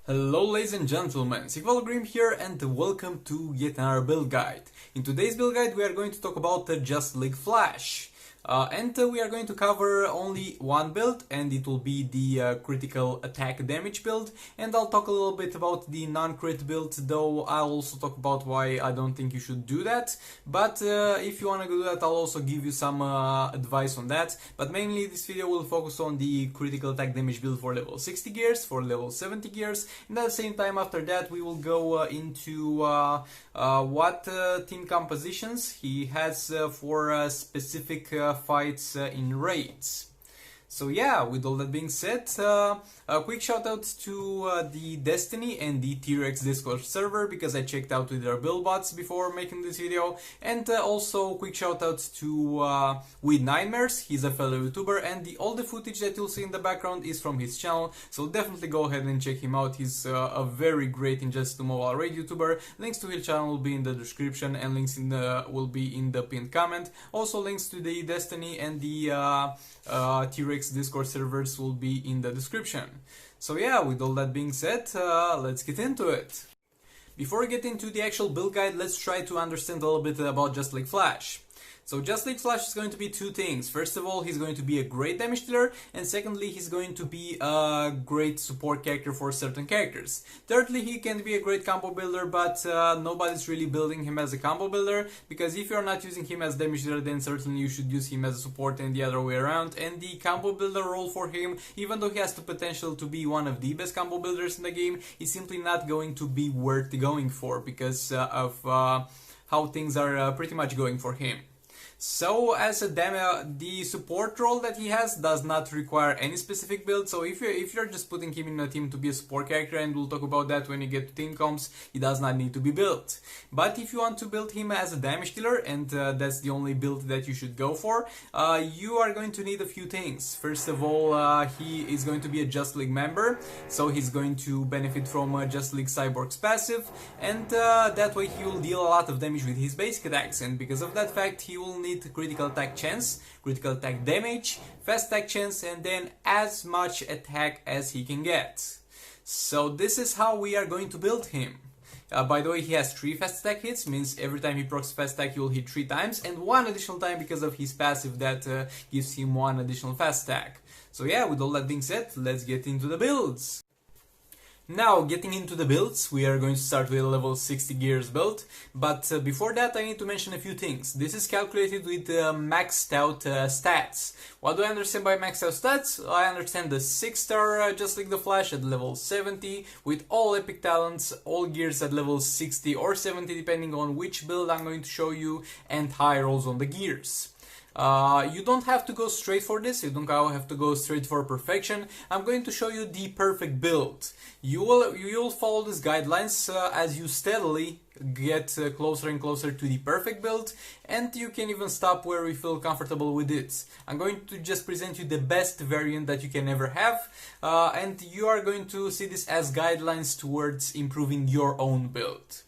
Hello ladies and gentlemen, Grim here and welcome to yet another build guide. In today's build guide we are going to talk about Just League Flash. We are going to cover only one build, and it will be the critical attack damage build, and I'll talk a little bit about the non-crit build, though I'll also talk about why I don't think you should do that. But if you want to do that, I'll also give you some advice on that. But mainly this video will focus on the critical attack damage build for level 60 gears, for level 70 gears, and at the same time after that we will go into what team compositions he has for specific fights in raids. So yeah, with all that being said, a quick shout out to the Destiny and the T-Rex Discord server, because I checked out with their build bots before making this video, and also quick shout out to with Nightmares. He's a fellow YouTuber, and all the footage that you'll see in the background is from his channel, so definitely go ahead and check him out. He's a very great Injustice 2 Mobile Raid YouTuber. Links to his channel will be in the description, and links will be in the pinned comment. Also links to the Destiny and the T-Rex Discord servers will be in the description. So yeah, with all that being said, let's get into it. Before we get into the actual build guide, let's try to understand a little bit about Just League Flash. So Just League Flash is going to be two things. First of all, he's going to be a great damage dealer, and secondly, he's going to be a great support character for certain characters. Thirdly, he can be a great combo builder, but nobody's really building him as a combo builder, because if you're not using him as damage dealer, then certainly you should use him as a support and the other way around. And the combo builder role for him, even though he has the potential to be one of the best combo builders in the game, is simply not going to be worth going for because of how things are pretty much going for him. So as the support role that he has does not require any specific build, so if you're just putting him in a team to be a support character, and we'll talk about that when you get to team comps, he does not need to be built. But if you want to build him as a damage dealer, and that's the only build that you should go for, you are going to need a few things. First of all, he is going to be a Just League member, so he's going to benefit from Just League Cyborg's passive, and that way he will deal a lot of damage with his basic attacks, and because of that fact he will need critical attack chance, critical attack damage, fast attack chance, and then as much attack as he can get. So this is how we are going to build him. By the way, he has 3 fast attack hits, means every time he procs fast attack he will hit 3 times, and 1 additional time because of his passive that gives him 1 additional fast attack. So yeah, with all that being said, let's get into the builds. Now, getting into the builds, we are going to start with a level 60 gears build, but before that I need to mention a few things. This is calculated with maxed out stats. What do I understand by maxed out stats? I understand the 6-star Just Like the Flash at level 70, with all epic talents, all gears at level 60 or 70 depending on which build I'm going to show you, and high rolls on the gears. You don't have to go straight for this, you don't have to go straight for perfection. I'm going to show you the perfect build. You will follow these guidelines as you steadily get closer and closer to the perfect build, and you can even stop where you feel comfortable with it. I'm going to just present you the best variant that you can ever have, and you are going to see this as guidelines towards improving your own build.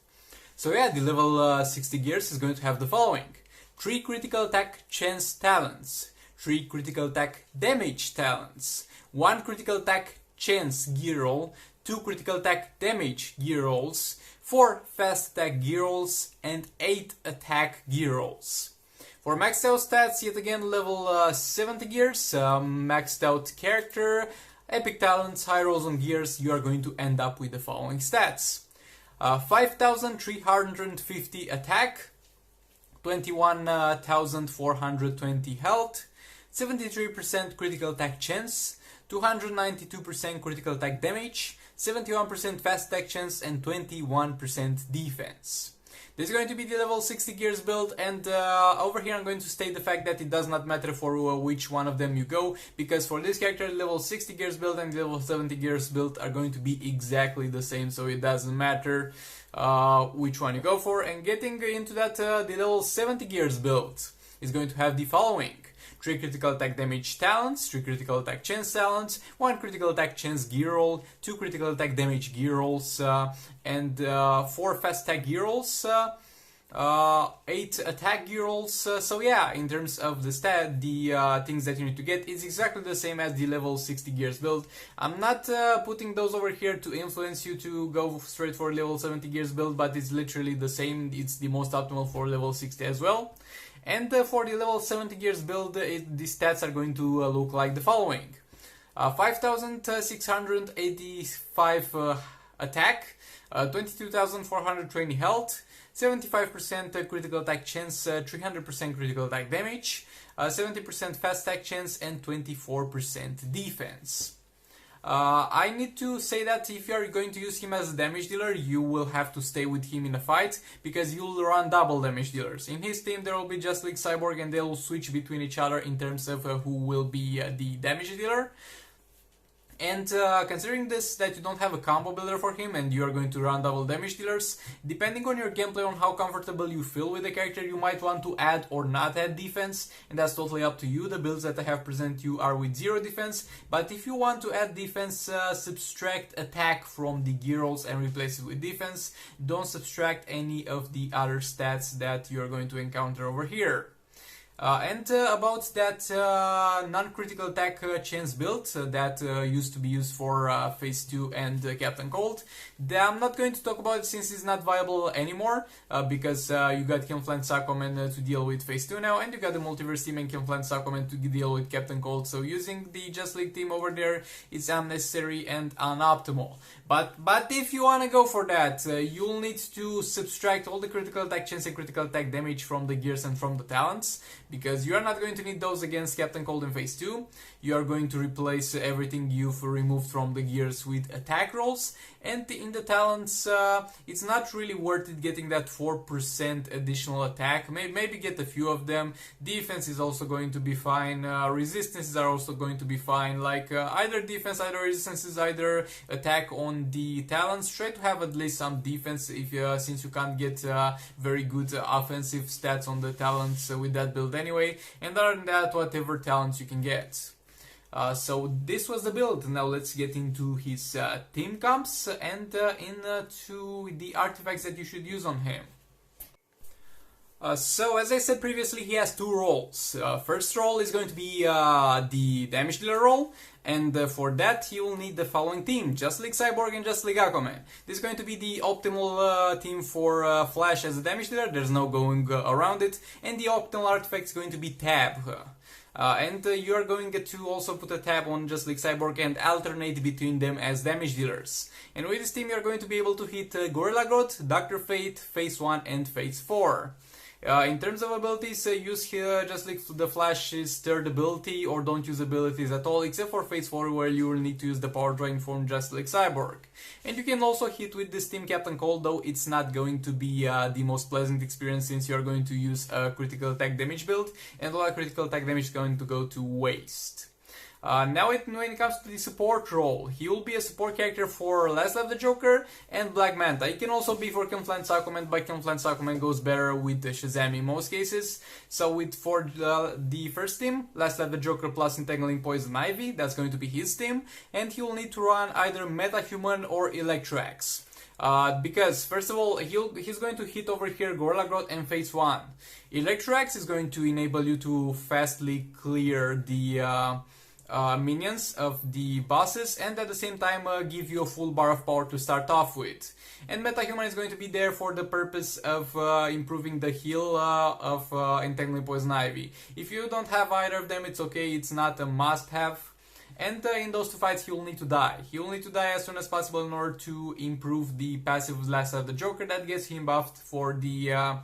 So yeah, the level 60 gears is going to have the following: 3 critical attack chance talents, 3 critical attack damage talents, 1 critical attack chance gear roll, 2 critical attack damage gear rolls, 4 fast attack gear rolls, and 8 attack gear rolls. For maxed out stats, yet again level 70 gears, maxed out character, epic talents, high rolls on gears, you are going to end up with the following stats: 5,350 attack, 21,420 health, 73% critical attack chance, 292% critical attack damage, 71% fast attack chance, and 21% defense. This is going to be the level 60 gears build, and over here I'm going to state the fact that it does not matter for which one of them you go, because for this character the level 60 gears build and the level 70 gears build are going to be exactly the same, so it doesn't matter which one you go for. And getting into that, the level 70 gears build is going to have the following: 3 critical attack damage talents, 3 critical attack chance talents, 1 critical attack chance gear roll, 2 critical attack damage gear rolls, and 4 fast attack gear rolls, 8 attack gear rolls. So yeah, in terms of the things that you need to get, it's exactly the same as the level 60 gears build. I'm not putting those over here to influence you to go straight for level 70 gears build, but it's literally the same. It's the most optimal for level 60 as well. And for the level 70 gears build, the stats are going to look like the following. 5,685 attack, 22,420 health, 75% critical attack chance, 300% critical attack damage, 70% fast attack chance, and 24% defense. I need to say that if you are going to use him as a damage dealer, you will have to stay with him in a fight, because you'll run double damage dealers. In his team there will be Just League Cyborg, and they'll switch between each other in terms of who will be the damage dealer. And considering this, that you don't have a combo builder for him and you are going to run double damage dealers, depending on your gameplay, on how comfortable you feel with the character, you might want to add or not add defense, and that's totally up to you. The builds that I have presented you are with 0 defense, but if you want to add defense, subtract attack from the gear rolls and replace it with defense. Don't subtract any of the other stats that you're going to encounter over here. About that non-critical attack chance build that used to be used for Phase 2 and Captain Cold, I'm not going to talk about it since it's not viable anymore, because you got Camflant Sakoman to deal with Phase 2 now, and you got the Multiverse team and Camflant Sakoman to deal with Captain Cold, so using the Just League team over there is unnecessary and unoptimal. But if you want to go for that, you'll need to subtract all the critical attack chance and critical attack damage from the gears and from the talents, because you are not going to need those against Captain Cold in Phase 2. You are going to replace everything you've removed from the gears with attack rolls, and in the talents, it's not really worth it getting that 4% additional attack. Maybe get a few of them. Defense is also going to be fine. Resistances are also going to be fine. Like either defense, either resistances, either attack on the talents. Try to have at least some defense since you can't get very good offensive stats on the talents with that build anyway. And other than that, whatever talents you can get. So this was the build. Now let's get into his team comps and into the artifacts that you should use on him. So as I said previously, he has 2 roles. First role is going to be the damage dealer role, and for that he will need the following team: Just League Cyborg and Just League Aquaman. This is going to be the optimal team for Flash as a damage dealer. There's no going around it. And the optimal artifact is going to be Tab. You are going to also put a tab on Just League Cyborg and alternate between them as damage dealers. And with this team you are going to be able to hit Gorilla Grodd, Dr. Fate, Phase 1 and Phase 4. In terms of abilities, use here just like the Flash's third ability, or don't use abilities at all, except for Phase 4 where you will need to use the power drain from Just like Cyborg. And you can also hit with this team Captain Cold, though it's not going to be the most pleasant experience since you are going to use a critical attack damage build, and all that critical attack damage is going to go to waste. Now when it comes to the support role, he will be a support character for Last Left the Joker and Black Manta. He can also be for Camflant Sakoman, but Camflant Sakoman goes better with Shazam in most cases. So for the first team, Last Left the Joker plus Entangling Poison Ivy, that's going to be his team, and he will need to run either Metahuman or Electroaxe. Because first of all, he's going to hit over here Gorilla Grodd and Phase 1. Electroaxe is going to enable you to fastly clear the minions of the bosses, and at the same time give you a full bar of power to start off with. And Metahuman is going to be there for the purpose of improving the heal of Entangling Poison Ivy. If you don't have either of them, it's okay, it's not a must-have. And in those two fights, he will need to die. He will need to die as soon as possible in order to improve the passive of Last of the Joker that gets him buffed for the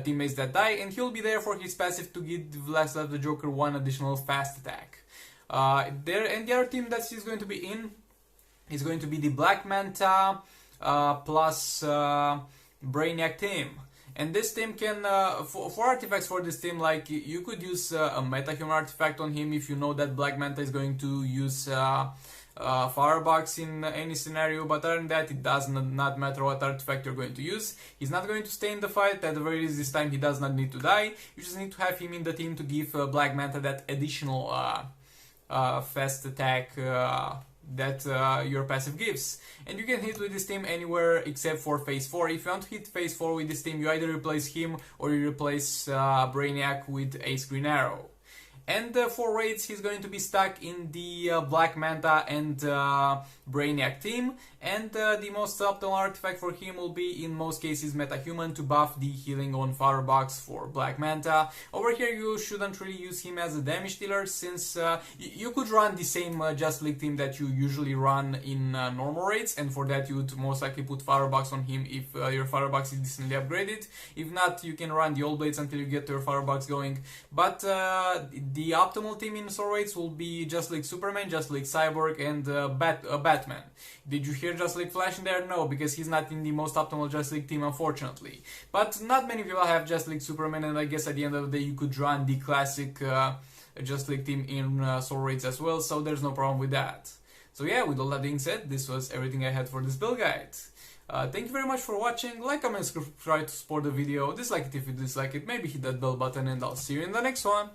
teammates that die, and he'll be there for his passive to give Last of the Joker one additional fast attack. And the other team that he's going to be in is going to be the Black Manta plus Brainiac team. And this team can, for artifacts for this team, like you could use a Metahuman artifact on him if you know that Black Manta is going to use Firebox in any scenario, but other than that, it does not matter what artifact you're going to use. He's not going to stay in the fight, at the very least this time he does not need to die. You just need to have him in the team to give Black Manta that additional fast attack that your passive gives. And you can hit with this team anywhere except for phase 4. If you want to hit phase 4 with this team, you either replace him or you replace Brainiac with Ace Green Arrow. And for raids, he's going to be stuck in the Black Manta and Brainiac team. And the most optimal artifact for him will be, in most cases, Metahuman to buff the healing on Firebox for Black Manta. Over here, you shouldn't really use him as a damage dealer, since you could run the same Just League team that you usually run in normal raids, and for that you would most likely put Firebox on him if your Firebox is decently upgraded. If not, you can run the All Blades until you get your Firebox going. But the optimal team in Soul Raids will be Just League Superman, Just League Cyborg, and Batman. Did you hear Just League Flash in there? No, because he's not in the most optimal Just League team, unfortunately. But not many people have Just League Superman, and I guess at the end of the day you could run the classic Just League team in Soul Raids as well, so there's no problem with that. So yeah, with all that being said, this was everything I had for this build guide. Thank you very much for watching. Like, comment, subscribe to support the video. Dislike it if you dislike it. Maybe hit that bell button, and I'll see you in the next one.